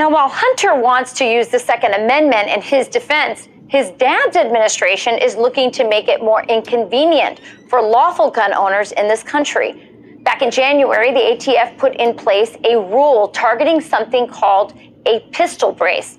Now, while Hunter wants to use the Second Amendment in his defense, his dad's administration is looking to make it more inconvenient for lawful gun owners in this country. Back in January, the ATF put in place a rule targeting something called a pistol brace.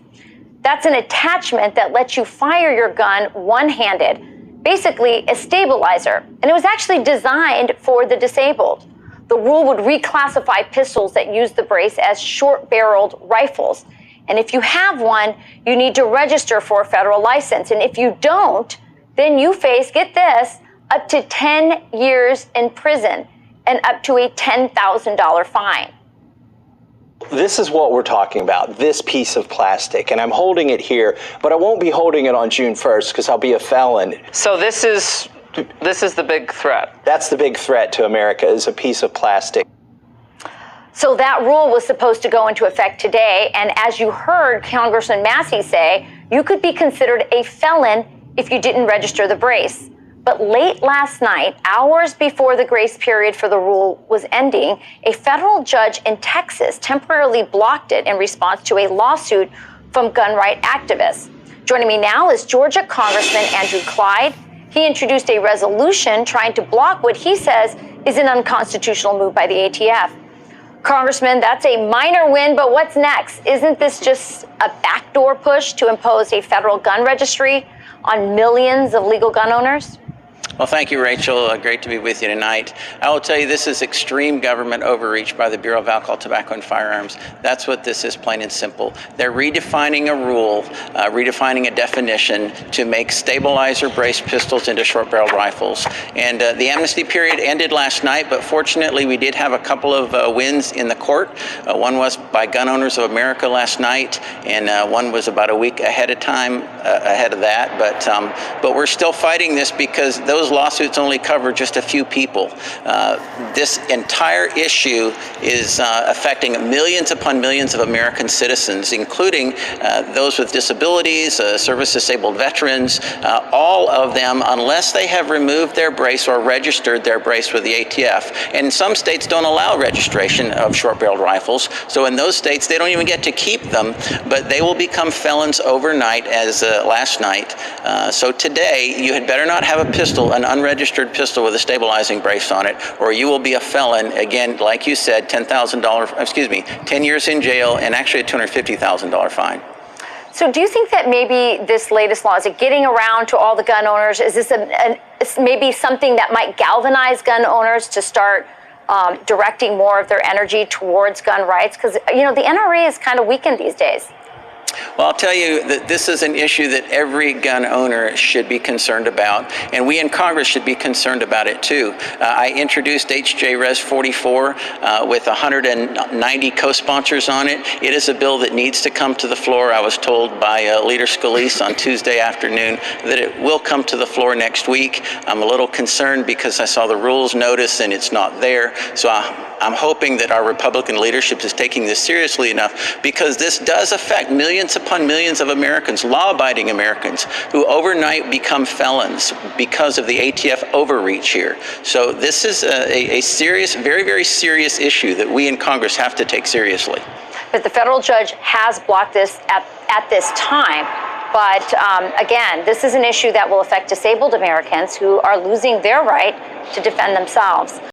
That's an attachment that lets you fire your gun one-handed, basically a stabilizer. And it was actually designed for the disabled. The rule would reclassify pistols that use the brace as short-barreled rifles. And if you have one, you need to register for a federal license. And if you don't, then you face, get this, up to 10 years in prison and up to a $10,000 fine. This is what we're talking about, this piece of plastic, and I'm holding it here, but I won't be holding it on June 1st because I'll be a felon. So this is the big threat. That's the big threat to America, is a piece of plastic. So that rule was supposed to go into effect today, and as you heard Congressman Massey say, you could be considered a felon if you didn't register the brace. But late last night, hours before the grace period for the rule was ending, a federal judge in Texas temporarily blocked it in response to a lawsuit from gun right activists. Joining me now is Georgia Congressman Andrew Clyde. He introduced a resolution trying to block what he says is an unconstitutional move by the ATF. Congressman, that's a minor win, but what's next? Isn't this just a backdoor push to impose a federal gun registry on millions of legal gun owners? Well, thank you, Rachel. Great to be with you tonight. I will tell you, this is extreme government overreach by the Bureau of Alcohol, Tobacco, and Firearms. That's what this is, plain and simple. They're redefining a rule, redefining a definition to make stabilizer brace pistols into short-barreled rifles. And the amnesty period ended last night, but fortunately we did have a couple of wins in the court. One was by Gun Owners of America last night, and one was about a week ahead of that. But we're still fighting this because those lawsuits only cover just a few people. This entire issue is affecting millions upon millions of American citizens, including those with disabilities, service-disabled veterans, all of them, unless they have removed their brace or registered their brace with the ATF. And some states don't allow registration of short-barreled rifles, so in those states they don't even get to keep them, but they will become felons overnight, as last night. So today, you had better not have a pistol, an unregistered pistol with a stabilizing brace on it, or you will be a felon. Again, like you said, 10 years in jail and actually a $250,000 fine. So do you think that maybe this latest law, is it getting around to all the gun owners? Is this maybe something that might galvanize gun owners to start directing more of their energy towards gun rights? Because, you know, the NRA is kind of weakened these days. Well, I'll tell you that this is an issue that every gun owner should be concerned about, and we in Congress should be concerned about it too. I introduced HJ Res 44 with 190 co-sponsors on it. It is a bill that needs to come to the floor. I was told by Leader Scalise on Tuesday afternoon that it will come to the floor next week. I'm a little concerned because I saw the rules notice and it's not there. So I'm hoping that our Republican leadership is taking this seriously enough, because this does affect millions upon millions of Americans, law-abiding Americans, who overnight become felons because of the ATF overreach here. So this is a serious, very, very serious issue that we in Congress have to take seriously. But the federal judge has blocked this at this time. But again, this is an issue that will affect disabled Americans who are losing their right to defend themselves.